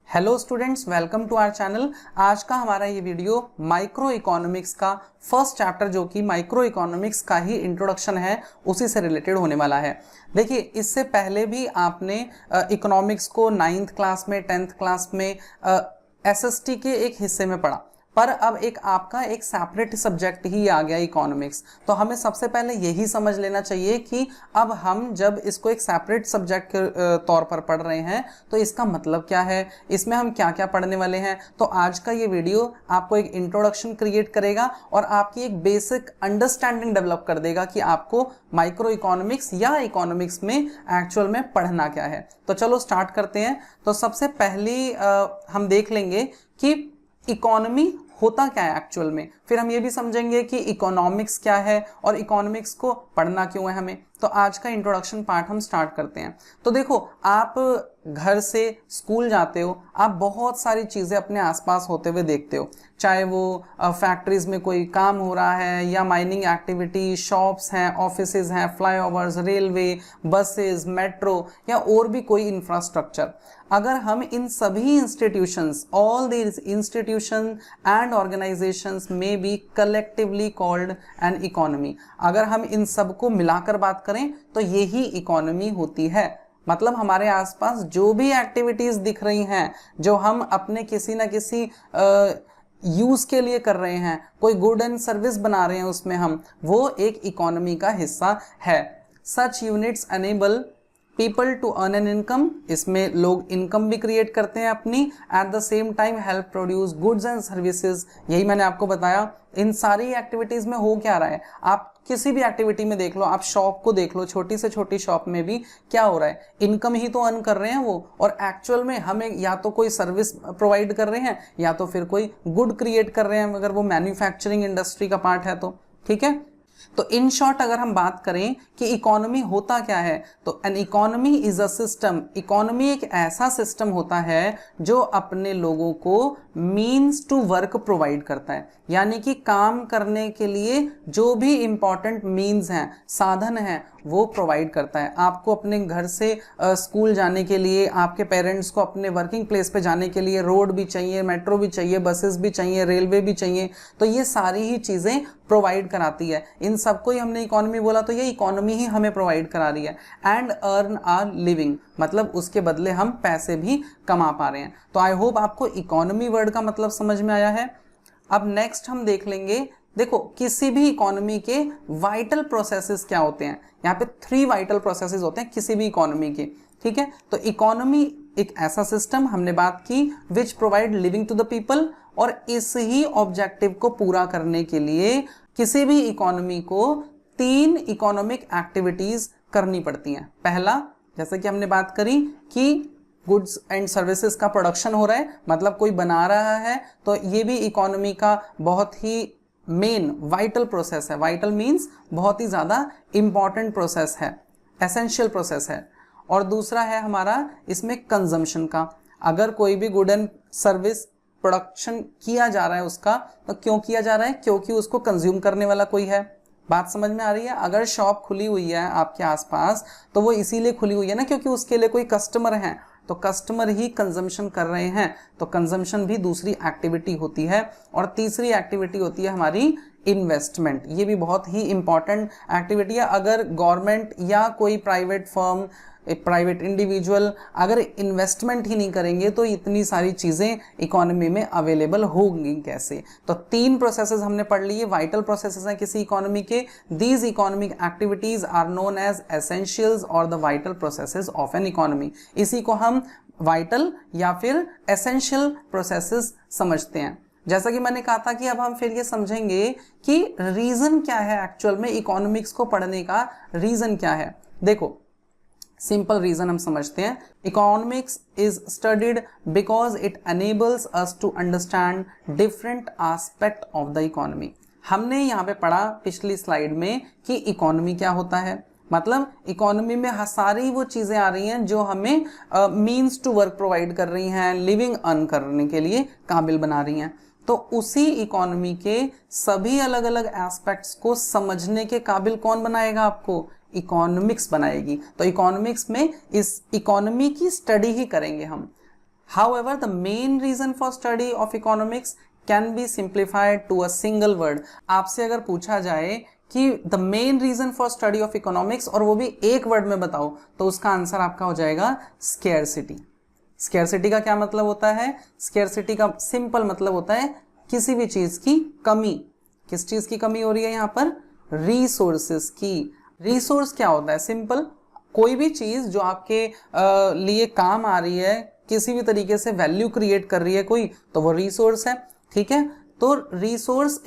Hello students, welcome to our channel. आज का हमारा ये वीडियो माइक्रो इकोनॉमिक्स का फर्स्ट चैप्टर जो कि माइक्रो इकोनॉमिक्स का ही इंट्रोडक्शन है उसी से रिलेटेड होने वाला है। देखिए, इससे पहले भी आपने इकोनॉमिक्स को 9th क्लास में 10th क्लास में एसएसटी के एक हिस्से में पढ़ा, पर अब एक आपका एक सेपरेट सब्जेक्ट ही आ गया इकोनॉमिक्स। तो हमें सबसे पहले यही समझ लेना चाहिए कि अब हम जब इसको एक सेपरेट सब्जेक्ट के तौर पर पढ़ रहे हैं तो इसका मतलब क्या है, इसमें हम क्या क्या पढ़ने वाले हैं। तो आज का ये वीडियो आपको एक इंट्रोडक्शन क्रिएट करेगा और आपकी एक बेसिक अंडरस्टैंडिंग डेवलप कर देगा कि आपको माइक्रो इकोनॉमिक्स या इकोनॉमिक्स में एक्चुअल में पढ़ना क्या है। तो चलो स्टार्ट करते हैं। तो सबसे पहली हम देख लेंगे कि इकोनॉमी होता क्या है एक्चुअल में, फिर हम ये भी समझेंगे कि इकोनॉमिक्स क्या है और इकोनॉमिक्स को पढ़ना क्यों है हमें। तो आज का इंट्रोडक्शन पार्ट हम स्टार्ट करते हैं। तो देखो, आप घर से स्कूल जाते हो, आप बहुत सारी चीज़ें अपने आसपास होते हुए देखते हो, चाहे वो फैक्ट्रीज में कोई काम हो रहा है या माइनिंग एक्टिविटी, शॉप्स हैं, ऑफिसेज हैं, फ्लाईओवर्स, रेलवे, बसेस, मेट्रो या और भी कोई इंफ्रास्ट्रक्चर। अगर हम इन सभी institutions, all these institution and organisations may be collectively called an economy, अगर हम इन सबको मिलाकर बात करें तो यही इकोनॉमी होती है। मतलब हमारे आसपास जो भी एक्टिविटीज दिख रही हैं, जो हम अपने किसी ना किसी यूज के लिए कर रहे हैं, कोई गुड एंड सर्विस बना रहे हैं उसमें हम, वो एक इकोनॉमी का हिस्सा है। Such units enable people to earn an income, इसमें लोग इनकम भी क्रिएट करते हैं अपनी, at the same time help produce goods and services. यही मैंने आपको बताया। इन सारी एक्टिविटीज में हो क्या रहा है, आप किसी भी एक्टिविटी में देख लो, आप शॉप को देख लो, छोटी से छोटी शॉप में भी क्या हो रहा है, इनकम ही तो अर्न कर रहे हैं वो, और एक्चुअल में हमें या तो कोई सर्विस प्रोवाइड कर रहे हैं या तो फिर कोई गुड क्रिएट कर रहे हैं, अगर वो मैन्युफैक्चरिंग इंडस्ट्री का पार्ट है तो। ठीक है, तो इन शॉर्ट अगर हम बात करें कि इकोनॉमी होता क्या है, तो an economy is a system. Economy एक ऐसा सिस्टम होता है जो अपने लोगों को मीन्स टू वर्क प्रोवाइड करता है, यानी कि काम करने के लिए जो भी इंपॉर्टेंट मीन्स हैं, साधन हैं, वो प्रोवाइड करता है। आपको अपने घर से स्कूल जाने के लिए, आपके पेरेंट्स को अपने वर्किंग प्लेस पे जाने के लिए रोड भी चाहिए, मेट्रो भी चाहिए, बसेस भी चाहिए, रेलवे भी चाहिए। तो ये सारी ही चीज़ें प्रोवाइड कराती है। इन सबको ही हमने इकोनॉमी बोला, तो ये इकोनॉमी ही हमें प्रोवाइड करा रही है। एंड अर्न आर लिविंग, मतलब उसके बदले हम पैसे भी कमा पा रहे हैं। तो आई होप आपको इकोनॉमी वर्ड का मतलब समझ में आया है। अब नेक्स्ट हम देख लेंगे, देखो किसी भी इकोनॉमी के वाइटल प्रोसेसेस क्या होते हैं। यहाँ पे 3 वाइटल प्रोसेसेस होते हैं किसी भी इकोनॉमी के। ठीक है, तो इकोनॉमी एक ऐसा सिस्टम, हमने बात की, which provide living to the people, और इस ही ऑब्जेक्टिव को पूरा करने के लिए किसी भी इकोनॉमी को 3 इकोनॉमिक एक्टिविटीज करनी पड़ती हैं। पहला, जैसे कि हमने बात करी कि गुड्स एंड सर्विसेज का प्रोडक्शन हो रहा है, मतलब कोई बना रहा है, तो ये भी इकोनॉमी का बहुत ही मेन वाइटल प्रोसेस है। वाइटल मीन्स बहुत ही ज़्यादा इंपॉर्टेंट प्रोसेस है, एसेंशियल प्रोसेस है। और दूसरा है हमारा इसमें कंजम्पशन का। अगर कोई भी गुड एंड सर्विस प्रोडक्शन किया जा रहा है उसका, तो क्यों किया जा रहा है, क्योंकि उसको कंज्यूम करने वाला कोई है। बात समझ में आ रही है। अगर शॉप खुली हुई है आपके आसपास तो वो इसीलिए खुली हुई है ना, क्योंकि उसके लिए कोई कस्टमर है, तो कस्टमर ही कंजम्पशन कर रहे हैं, तो कंजम्पशन भी दूसरी एक्टिविटी होती है। और तीसरी एक्टिविटी होती है हमारी इन्वेस्टमेंट। ये भी बहुत ही इंपॉर्टेंट एक्टिविटी है। अगर गवर्नमेंट या कोई प्राइवेट फर्म, एक प्राइवेट इंडिविजुअल अगर इन्वेस्टमेंट ही नहीं करेंगे तो इतनी सारी चीज़ें इकोनॉमी में अवेलेबल होंगी कैसे। तो 3 प्रोसेसेस हमने पढ़ लिए, वाइटल प्रोसेसेस हैं किसी इकोनॉमी के। These economic activities are known as essentials or the vital processes of an economy. इसी को हम वाइटल या फिर एसेंशियल प्रोसेसेस समझते हैं। जैसा कि मैंने कहा था कि अब हम फिर ये समझेंगे कि रीजन क्या है एक्चुअल में, इकोनॉमिक्स को पढ़ने का रीजन क्या है। देखो, सिंपल रीजन हम समझते हैं। Economics is studied because it enables us to understand different aspect of the economy. हमने यहाँ पे पढ़ा पिछली स्लाइड में कि इकोनॉमी क्या होता है, मतलब इकोनॉमी में सारी वो चीज़ें आ रही हैं जो हमें मीन्स टू वर्क प्रोवाइड कर रही हैं, लिविंग अर्न करने के लिए काबिल बना रही हैं। तो उसी इकोनॉमी के सभी अलग अलग एस्पेक्ट्स को समझने के काबिल कौन बनाएगा आपको, इकोनॉमिक्स बनाएगी। तो इकोनॉमिक्स में इस इकोनॉमी की स्टडी ही करेंगे हम। However, the main reason for study of economics can be simplified to a single word. आपसे अगर पूछा जाए कि the main reason for study of economics और वो भी एक वर्ड में बताओ, तो उसका आंसर आपका हो जाएगा scarcity. Scarcity का क्या मतलब होता है? Scarcity का सिंपल मतलब होता है किसी भी चीज की कमी. किस चीज की कमी हो रही है यहाँ पर? रिसोर्सेस की. रिसोर्स क्या होता है? सिंपल, कोई भी चीज जो आपके लिए काम आ रही है, किसी भी तरीके से वैल्यू क्रिएट कर रही है कोई, तो वो रिसोर्स है. ठीक है, तो resource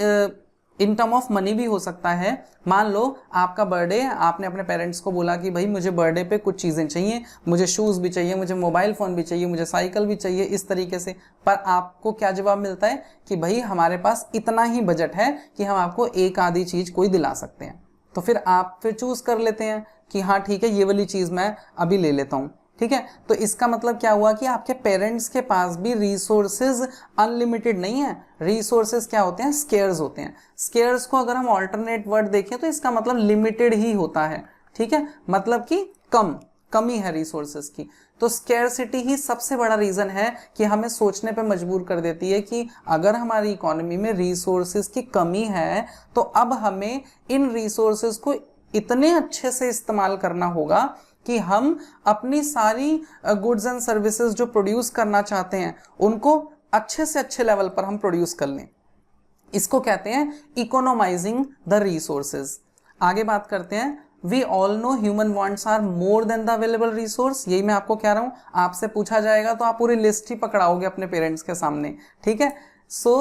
in term of money भी हो सकता है. मान लो आपका बर्थडे, आपने अपने पेरेंट्स को बोला कि भाई मुझे बर्थडे पे कुछ चीज़ें चाहिए, मुझे शूज़ भी चाहिए, मुझे मोबाइल फ़ोन भी चाहिए, मुझे साइकिल भी चाहिए, इस तरीके से. पर आपको क्या जवाब मिलता है कि भाई हमारे पास इतना ही बजट है कि हम आपको एक आधी चीज़ कोई दिला सकते हैं. तो फिर आप फिर चूज़ कर लेते हैं कि हाँ ठीक है, ये वाली चीज़ मैं अभी ले लेता हूँ. ठीक है, तो इसका मतलब क्या हुआ कि आपके पेरेंट्स के पास भी रिसोर्सेज अनलिमिटेड नहीं है. रिसोर्सेज क्या होते हैं? स्केयर्स होते हैं. स्केयर्स को अगर हम ऑल्टरनेट वर्ड देखें तो इसका मतलब लिमिटेड ही होता है. ठीक है, मतलब कि कमी है रिसोर्सेज की. तो स्केयरसिटी ही सबसे बड़ा रीजन है कि हमें सोचने पे मजबूर कर देती है कि अगर हमारी इकोनॉमी में रिसोर्सेज की कमी है तो अब हमें इन रिसोर्सेज को इतने अच्छे से इस्तेमाल करना होगा कि हम अपनी सारी गुड्स एंड सर्विसेज जो प्रोड्यूस करना चाहते हैं उनको अच्छे से अच्छे लेवल पर हम प्रोड्यूस कर लें. इसको कहते हैं इकोनोमाइजिंग द रिसोर्सेज. आगे बात करते हैं. We all know human wants are more than the available resource. यही मैं आपको कह रहा हूं, आपसे पूछा जाएगा तो आप पूरी लिस्ट ही पकड़ाओगे अपने पेरेंट्स के सामने. ठीक है, so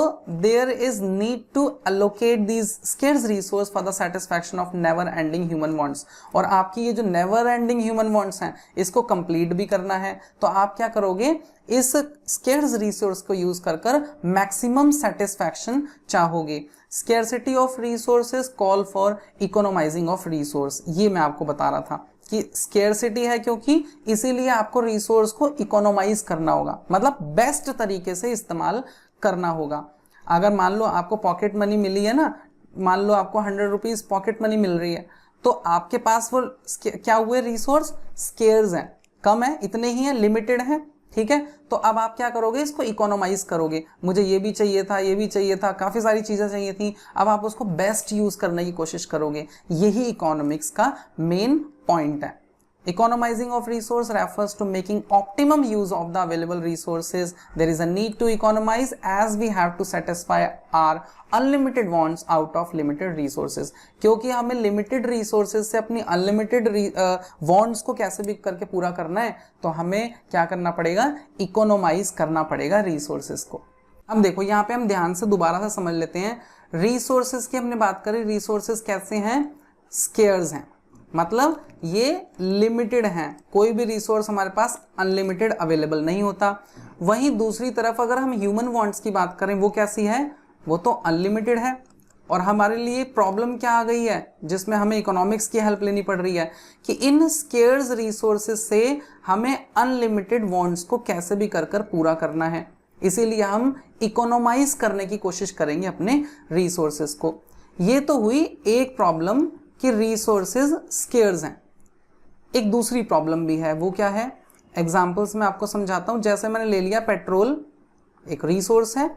there is need to allocate these scarce resource for the satisfaction of never ending human wants. और आपकी ये जो never ending human wants हैं इसको complete भी करना है, तो आप क्या करोगे? इस scarce resource को यूज कर कर maximum satisfaction चाहोगे. scarcity of resources call for economizing of resource. ये मैं आपको बता रहा था कि स्केयरसिटी है क्योंकि इसीलिए आपको रिसोर्स को इकोनोमाइज करना होगा, मतलब बेस्ट तरीके से इस्तेमाल करना होगा. अगर मान लो आपको पॉकेट मनी मिली है ना, मान लो आपको 100 रुपीज पॉकेट मनी मिल रही है, तो आपके पास वो क्या हुए? रिसोर्स स्केयर्स हैं, कम है, इतने ही है, लिमिटेड है. ठीक है, तो अब आप क्या करोगे? इसको इकोनोमाइज करोगे. मुझे ये भी चाहिए था, ये भी चाहिए था, काफी सारी चीजें चाहिए थी, अब आप उसको बेस्ट यूज करने की कोशिश करोगे. यही इकोनॉमिक्स का मेन पॉइंट है. Economizing of resource refers to making optimum use of the available resources. There is a need to economize as we have to satisfy our unlimited wants out of limited resources. क्योंकि हमें limited resources से अपनी unlimited wants को कैसे भी करके पूरा करना है, तो हमें क्या करना पड़ेगा? Economize करना पड़ेगा resources को. अब देखो यहाँ पे हम ध्यान से दोबारा से समझ लेते हैं. Resources की हमने बात करी. Resources कैसे हैं? Scarce हैं, मतलब ये लिमिटेड हैं. कोई भी रिसोर्स हमारे पास अनलिमिटेड अवेलेबल नहीं होता. वहीं दूसरी तरफ अगर हम ह्यूमन वांट्स की बात करें, वो कैसी है? वो तो अनलिमिटेड है. और हमारे लिए प्रॉब्लम क्या आ गई है जिसमें हमें इकोनॉमिक्स की हेल्प लेनी पड़ रही है कि इन स्केयर्स रिसोर्सेज से हमें अनलिमिटेड वांट्स को कैसे भी कर कर पूरा करना है. इसीलिए हम इकोनोमाइज करने की कोशिश करेंगे अपने रिसोर्सेज को. ये तो हुई एक प्रॉब्लम कि रिसोर्सेज स्केयर्स हैं. एक दूसरी प्रॉब्लम भी है, वो क्या है? एग्जांपल्स में आपको समझाता हूं. जैसे मैंने ले लिया पेट्रोल, एक रिसोर्स है.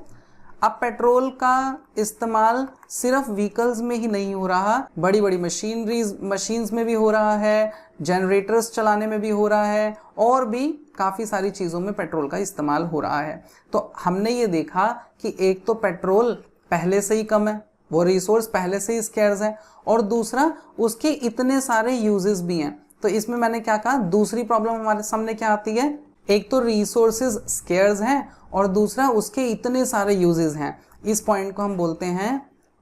अब पेट्रोल का इस्तेमाल सिर्फ व्हीकल्स में ही नहीं हो रहा, बड़ी बड़ी मशीन्स में भी हो रहा है, जनरेटर्स चलाने में भी हो रहा है, और भी काफ़ी सारी चीज़ों में पेट्रोल का इस्तेमाल हो रहा है. तो हमने ये देखा कि एक तो पेट्रोल पहले से ही कम है, वो रिसोर्स पहले से ही स्केयर्स है, और दूसरा उसके इतने सारे यूजेस भी हैं. तो इसमें मैंने क्या कहा? दूसरी प्रॉब्लम हमारे सामने क्या आती है? एक तो रिसोर्सेज स्केयर्स हैं और दूसरा उसके इतने सारे यूजेस हैं. इस पॉइंट को हम बोलते हैं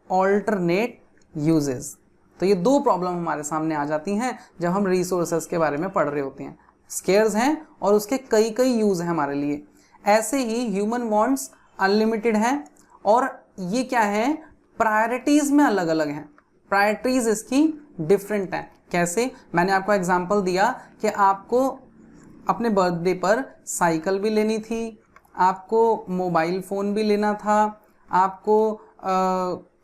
ऑल्टरनेट यूजेस. तो ये दो प्रॉब्लम हमारे सामने आ जाती हैं जब हम रिसोर्सेज के बारे में पढ़ रहे होते हैं. स्केयर्स हैं और उसके कई कई यूज हैं हमारे लिए. ऐसे ही ह्यूमन वांट्स अनलिमिटेड है, और ये क्या है? प्रायोरिटीज में अलग अलग हैं. प्रायोरिटीज इसकी डिफरेंट हैं. कैसे? मैंने आपको एग्जांपल दिया कि आपको अपने बर्थडे पर साइकिल भी लेनी थी, आपको मोबाइल फ़ोन भी लेना था, आपको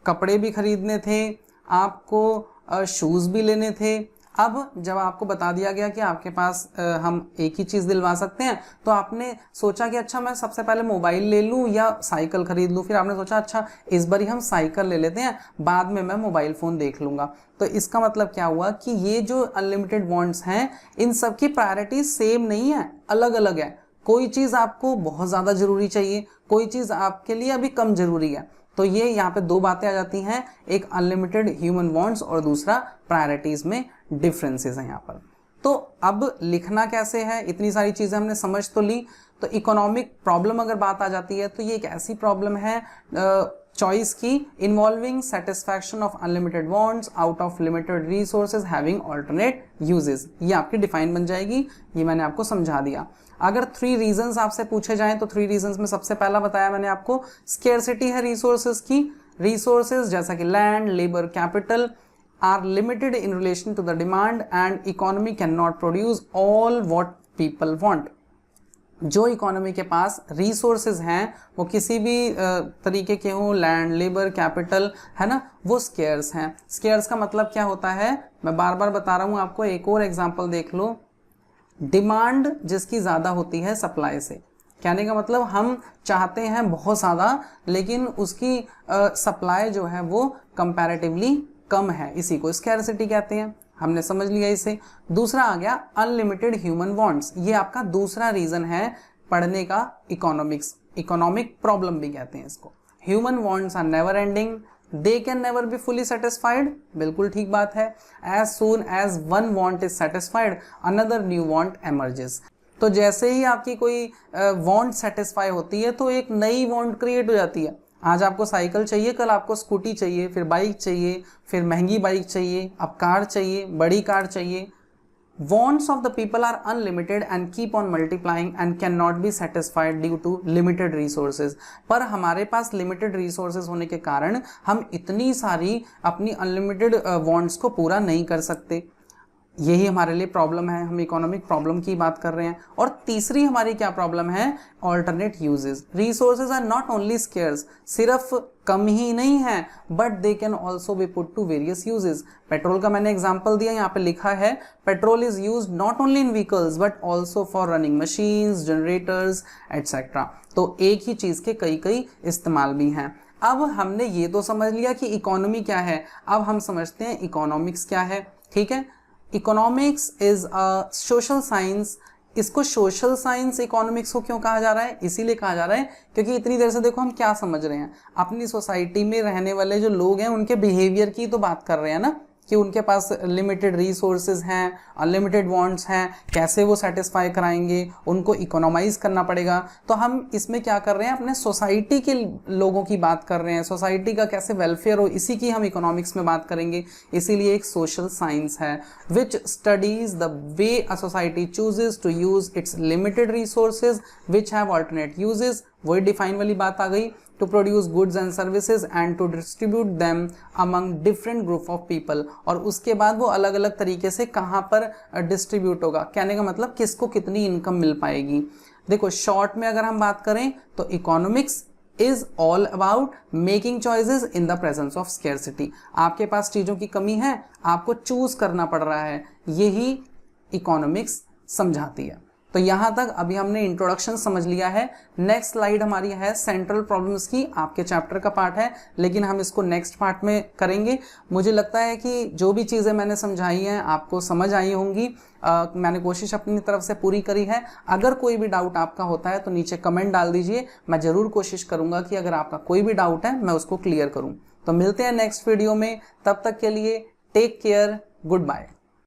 कपड़े भी खरीदने थे, आपको शूज़ भी लेने थे. अब जब आपको बता दिया गया कि आपके पास हम एक ही चीज़ दिलवा सकते हैं, तो आपने सोचा कि अच्छा मैं सबसे पहले मोबाइल ले लूँ या साइकिल खरीद लूँ। फिर आपने सोचा अच्छा इस बार ही हम साइकिल ले लेते हैं, बाद में मैं मोबाइल फ़ोन देख लूँगा। तो इसका मतलब क्या हुआ कि ये जो अनलिमिटेड वांट्स हैं, इन सब की प्रायोरिटी सेम नहीं है, अलग अलग है। कोई चीज़ आपको बहुत ज़्यादा ज़रूरी चाहिए, कोई चीज़ आपके लिए अभी कम ज़रूरी है। तो ये यहाँ पे दो बातें आ जाती हैं, एक अनलिमिटेड ह्यूमन वांट्स और दूसरा प्रायोरिटीज में डिफरेंसेस हैं यहाँ पर। तो अब लिखना कैसे है, इतनी सारी चीज़ें हमने समझ तो ली। तो इकोनॉमिक प्रॉब्लम अगर बात आ जाती है तो ये एक ऐसी प्रॉब्लम है चॉइस की, involving satisfaction of unlimited wants out of limited resources having alternate uses. ये आपकी डिफाइन बन जाएगी, ये मैंने आपको समझा दिया। अगर 3 रीजंस आपसे पूछे जाएं तो 3 रीजंस में सबसे पहला बताया मैंने आपको, स्केर्सिटी है रिसोर्सेज की। रिसोर्सेज जैसा कि land, labour, capital are limited in relation to the demand and economy can not produce all what people want. जो इकोनॉमी के पास रिसोर्सेज हैं वो किसी भी तरीके के हों, लैंड, लेबर, कैपिटल, है ना, वो स्केर्स हैं। स्केर्स का मतलब क्या होता है, मैं बार बार बता रहा हूं आपको, एक और एग्जांपल देख लो। डिमांड जिसकी ज़्यादा होती है सप्लाई से, कहने का मतलब हम चाहते हैं बहुत ज़्यादा लेकिन उसकी सप्लाई जो है वो कंपैरेटिवली कम है, इसी को स्कैरसिटी कहते हैं। हमने समझ लिया इसे। दूसरा आ गया अनलिमिटेड ह्यूमन वांट्स, ये आपका दूसरा रीज़न है पढ़ने का इकोनॉमिक्स, इकोनॉमिक प्रॉब्लम भी कहते हैं इसको। Human wants are never ending, they can never be fully satisfied, बिल्कुल ठीक बात है। As soon as one want is satisfied another new want emerges. तो जैसे ही आपकी कोई वांट सेटिस्फाई होती है तो एक नई वांट क्रिएट हो जाती है। आज आपको साइकिल चाहिए, कल आपको स्कूटी चाहिए, फिर बाइक चाहिए, फिर महंगी बाइक चाहिए, अब कार चाहिए, बड़ी कार चाहिए। Wants of the people are unlimited and keep on multiplying and cannot be satisfied due to limited resources। पर हमारे पास limited resources होने के कारण हम इतनी सारी अपनी unlimited wants को पूरा नहीं कर सकते। यही हमारे लिए प्रॉब्लम है, हम इकोनॉमिक प्रॉब्लम की बात कर रहे हैं। और तीसरी हमारी क्या प्रॉब्लम है, alternate uses. Resources are not only scarce, सिर्फ कम ही नहीं है but they can also be put to various uses. Petrol का मैंने एग्जांपल दिया, यहाँ पे लिखा है petrol is used not only in vehicles but also for running machines, generators etcetera. तो एक ही चीज के कई कई इस्तेमाल भी हैं। अब हमने ये तो समझ लिया कि इकोनॉमी क्या है, अब हम समझते हैं इकोनॉमिक्स क्या है। ठीक है, economics is a social science. इसको सोशल साइंस इकोनॉमिक्स को क्यों कहा जा रहा है, इसीलिए कहा जा रहा है क्योंकि इतनी देर से देखो हम क्या समझ रहे हैं, अपनी सोसाइटी में रहने वाले जो लोग हैं उनके बिहेवियर की तो बात कर रहे हैं ना, कि उनके पास लिमिटेड रिसोर्सेज हैं, अनलिमिटेड वांट्स हैं, कैसे वो सेटिस्फाई कराएंगे, उनको इकोनॉमाइज करना पड़ेगा। तो हम इसमें क्या कर रहे हैं, अपने सोसाइटी के लोगों की बात कर रहे हैं, सोसाइटी का कैसे वेलफेयर हो, इसी की हम इकोनॉमिक्स में बात करेंगे। इसीलिए एक सोशल साइंस है which studies the way a society chooses to use its limited resources which have alternate uses. वही डिफाइन वाली बात आ गई, to produce goods and services and to distribute them among different group of people. और उसके बाद वो अलग अलग तरीके से कहाँ पर डिस्ट्रीब्यूट होगा, कहने का मतलब किसको कितनी इनकम मिल पाएगी। देखो शॉर्ट में अगर हम बात करें तो economics is all about making choices in the presence of scarcity. आपके पास चीज़ों की कमी है, आपको चूज करना पड़ रहा है, यही इकोनॉमिक्स समझाती है। तो यहाँ तक अभी हमने इंट्रोडक्शन समझ लिया है। नेक्स्ट स्लाइड हमारी है सेंट्रल प्रॉब्लम्स की, आपके चैप्टर का पार्ट है लेकिन हम इसको नेक्स्ट पार्ट में करेंगे। मुझे लगता है कि जो भी चीज़ें मैंने समझाई हैं आपको समझ आई होंगी। मैंने कोशिश अपनी तरफ से पूरी करी है। अगर कोई भी डाउट आपका होता है तो नीचे कमेंट डाल दीजिए, मैं ज़रूर कोशिश करूँगा कि अगर आपका कोई भी डाउट है मैं उसको क्लियर करूँ। तो मिलते हैं नेक्स्ट वीडियो में, तब तक के लिए टेक केयर, गुड बाय।